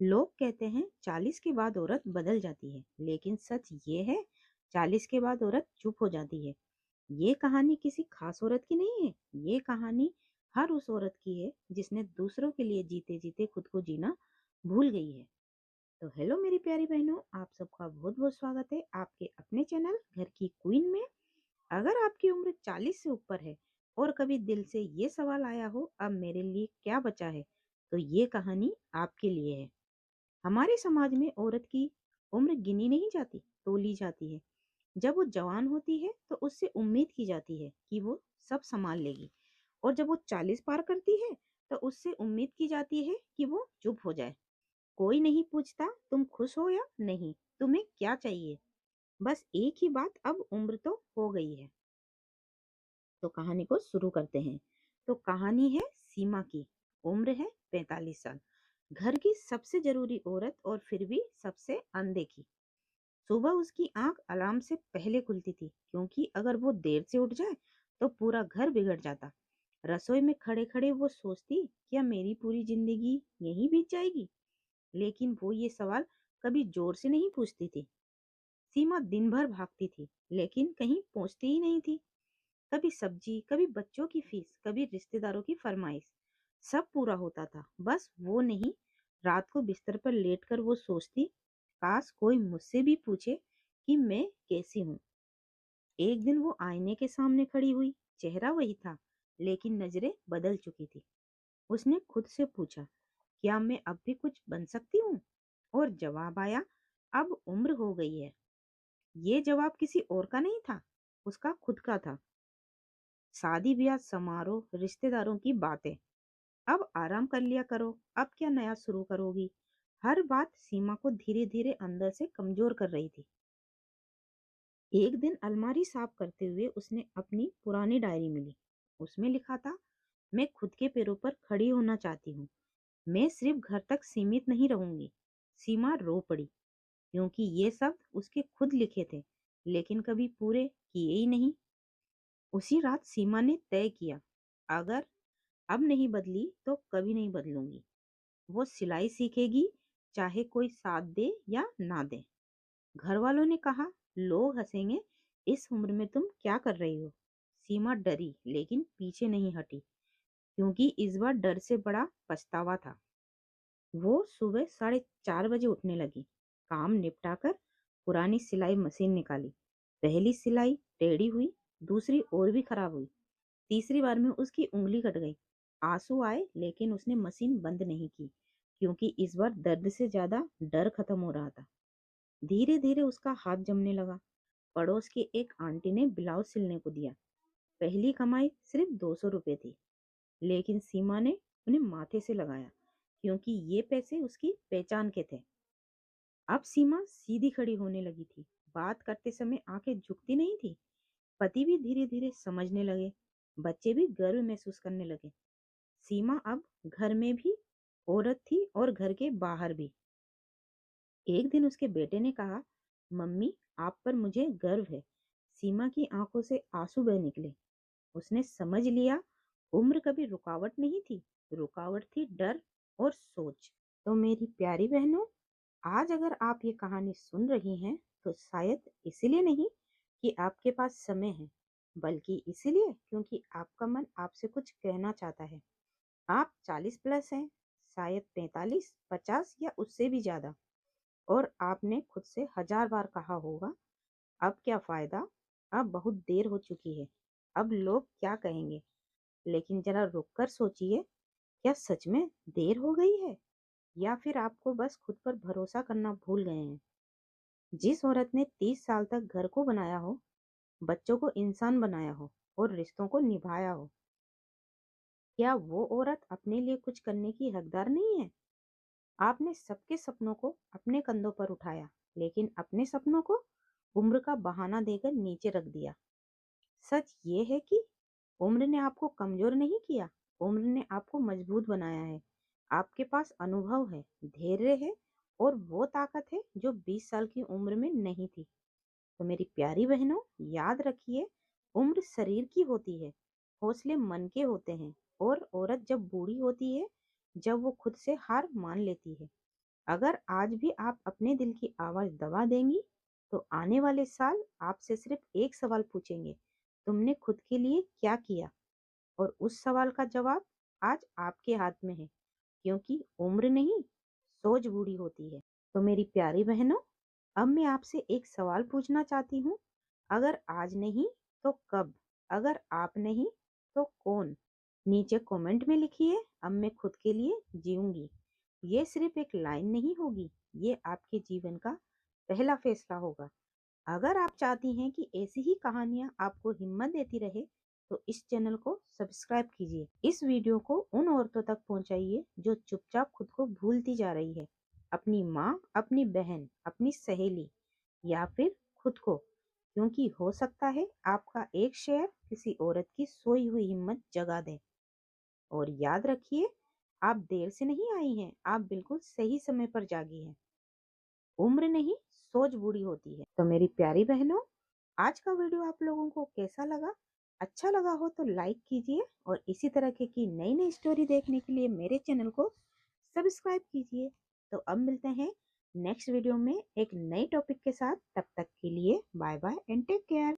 लोग कहते हैं 40 के बाद औरत बदल जाती है, लेकिन सच ये है 40 के बाद औरत चुप हो जाती है। ये कहानी किसी खास औरत की नहीं है। ये कहानी हर उस औरत की है जिसने दूसरों के लिए जीते जीते खुद को जीना भूल गई है। तो हेलो मेरी प्यारी बहनों, आप सबका बहुत बहुत स्वागत है आपके अपने चैनल घर की क्वीन में। अगर आपकी उम्र 40 से ऊपर है और कभी दिल से ये सवाल आया हो अब मेरे लिए क्या बचा है, तो ये कहानी आपके लिए है। हमारे समाज में औरत की उम्र गिनी नहीं जाती, तोली जाती है। जब वो जवान होती है तो उससे उम्मीद की जाती है कि वो सब संभाल लेगी, और जब वो 40 पार करती है तो उससे उम्मीद की जाती है कि वो चुप हो जाए। कोई नहीं पूछता तुम खुश हो या नहीं, तुम्हें क्या चाहिए। बस एक ही बात, अब उम्र तो हो गई है। तो कहानी को शुरू करते हैं। तो कहानी है सीमा की। उम्र है 45 साल। घर की सबसे जरूरी औरत और फिर भी सबसे अनदेखी। सुबह उसकी आंख अलार्म से पहले खुलती थी, क्योंकि अगर वो देर से उठ जाए तो पूरा घर बिगड़ जाता। रसोई में खड़े खड़े वो सोचती, क्या मेरी पूरी जिंदगी यहीं बीत जाएगी। लेकिन वो ये सवाल कभी जोर से नहीं पूछती थी। सीमा दिन भर भागती थी, लेकिन कहीं पहुंचती ही नहीं थी। कभी सब्जी, कभी बच्चों की फीस, कभी रिश्तेदारों की फरमाइश। सब पूरा होता था, बस वो नहीं। रात को बिस्तर पर लेटकर वो सोचती, काश कोई मुझसे भी पूछे कि मैं कैसी हूँ। एक दिन वो आईने के सामने खड़ी हुई। चेहरा वही था, लेकिन नजरें बदल चुकी थी। उसने खुद से पूछा, क्या मैं अब भी कुछ बन सकती हूँ। और जवाब आया, अब उम्र हो गई है। ये जवाब किसी और का नहीं था, उसका खुद का था। शादी ब्याह समारोह, रिश्तेदारों की बातें। अब आराम कर लिया करो, अब क्या नया शुरू करोगी। हर बात सीमा को धीरे धीरे अंदर से कमजोर कर रही थी। एक दिन अलमारी साफ करते हुए उसने अपनी पुरानी डायरी मिली। उसमें लिखा था, मैं खुद के पैरों पर खड़ी होना चाहती हूँ। मैं सिर्फ घर तक सीमित नहीं रहूंगी। सीमा रो पड़ी, क्योंकि ये शब्द उसके खुद लिखे थे, लेकिन कभी पूरे किए ही नहीं। उसी रात सीमा ने तय किया, अगर अब नहीं बदली तो कभी नहीं बदलूंगी। वो सिलाई सीखेगी, चाहे कोई साथ दे या ना दे। घर वालों ने कहा, लोग हंसेंगे, इस उम्र में तुम क्या कर रही हो। सीमा डरी, लेकिन पीछे नहीं हटी, क्योंकि इस बार डर से बड़ा पछतावा था। वो सुबह 4:30 बजे उठने लगी। काम निपटाकर पुरानी सिलाई मशीन निकाली। पहली सिलाई टेढ़ी हुई, दूसरी और भी खराब हुई। तीसरी बार में उसकी उंगली कट गई। आंसू आए, लेकिन उसने मशीन बंद नहीं की, क्योंकि इस बार दर्द से ज्यादा डर खत्म हो रहा था। धीरे धीरे उसका हाथ जमने लगा। पड़ोस की एक आंटी ने ब्लाउज सिलने को दिया। पहली कमाई सिर्फ 200 रुपए थी, लेकिन सीमा ने उन्हें माथे से लगाया, क्योंकि ये पैसे उसकी पहचान के थे। अब सीमा सीधी खड़ी होने लगी थी। बात करते समय आंखें झुकती नहीं थी। पति भी धीरे धीरे समझने लगे। बच्चे भी गर्व महसूस करने लगे। सीमा अब घर में भी औरत थी और घर के बाहर भी। एक दिन उसके बेटे ने कहा, मम्मी, आप पर मुझे गर्व है। सीमा की आंखों से आंसू बह निकले। उसने समझ लिया, उम्र कभी रुकावट नहीं थी, रुकावट थी डर और सोच। तो मेरी प्यारी बहनों, आज अगर आप ये कहानी सुन रही हैं तो शायद इसलिए नहीं कि आपके पास समय है, बल्कि इसलिए क्योंकि आपका मन आपसे कुछ कहना चाहता है। आप 40 प्लस हैं, शायद 45, 50 या उससे भी ज्यादा, और आपने खुद से हजार बार कहा होगा, अब क्या फायदा, अब बहुत देर हो चुकी है, अब लोग क्या कहेंगे। लेकिन जरा रुककर सोचिए, क्या सच में देर हो गई है, या फिर आपको बस खुद पर भरोसा करना भूल गए हैं। जिस औरत ने 30 साल तक घर को बनाया हो, बच्चों को इंसान बनाया हो और रिश्तों को निभाया हो, क्या वो औरत अपने लिए कुछ करने की हकदार नहीं है। आपने सबके सपनों को अपने कंधों पर उठाया, लेकिन अपने सपनों को उम्र का बहाना देकर नीचे रख दिया। सच ये है कि उम्र ने आपको कमजोर नहीं किया, उम्र ने आपको मजबूत बनाया है। आपके पास अनुभव है, धैर्य है, और वो ताकत है जो 20 साल की उम्र में नहीं थी। तो मेरी प्यारी बहनों, याद रखिए, उम्र शरीर की होती है, हौसले मन के होते हैं। और औरत जब बूढ़ी होती है, जब वो खुद से हार मान लेती है। अगर आज भी आप अपने दिल की आवाज दबा देंगी, तो आने वाले साल आपसे सिर्फ एक सवाल पूछेंगे, तुमने खुद के लिए क्या किया? और उस सवाल का जवाब आज आपके हाथ में है, क्योंकि उम्र नहीं, सोच बूढ़ी होती है। तो मेरी प्यारी बहनों, अब मैं आपसे एक सवाल पूछना चाहती हूँ। अगर आज नहीं तो कब? अगर आप नहीं तो कौन? नीचे कमेंट में लिखिए, अब मैं खुद के लिए जीऊंगी। ये सिर्फ एक लाइन नहीं होगी, ये आपके जीवन का पहला फैसला होगा। अगर आप चाहती हैं कि ऐसी ही कहानियां आपको हिम्मत देती रहे, तो इस चैनल को सब्सक्राइब कीजिए। इस वीडियो को उन औरतों तक पहुंचाइए जो चुपचाप खुद को भूलती जा रही है। अपनी माँ, अपनी बहन, अपनी सहेली या फिर खुद को, क्योंकि हो सकता है आपका एक शेयर किसी औरत की सोई हुई हिम्मत जगा दे। और याद रखिए, आप देर से नहीं आई हैं, आप बिल्कुल सही समय पर जागी हैं। उम्र नहीं, सोच बूढ़ी होती है। तो मेरी प्यारी बहनों, आज का वीडियो आप लोगों को कैसा लगा? अच्छा लगा हो तो लाइक कीजिए, और इसी तरह की नई नई स्टोरी देखने के लिए मेरे चैनल को सब्सक्राइब कीजिए। तो अब मिलते हैं नेक्स्ट वीडियो में एक नई टॉपिक के साथ। तब तक के लिए bye bye and take care.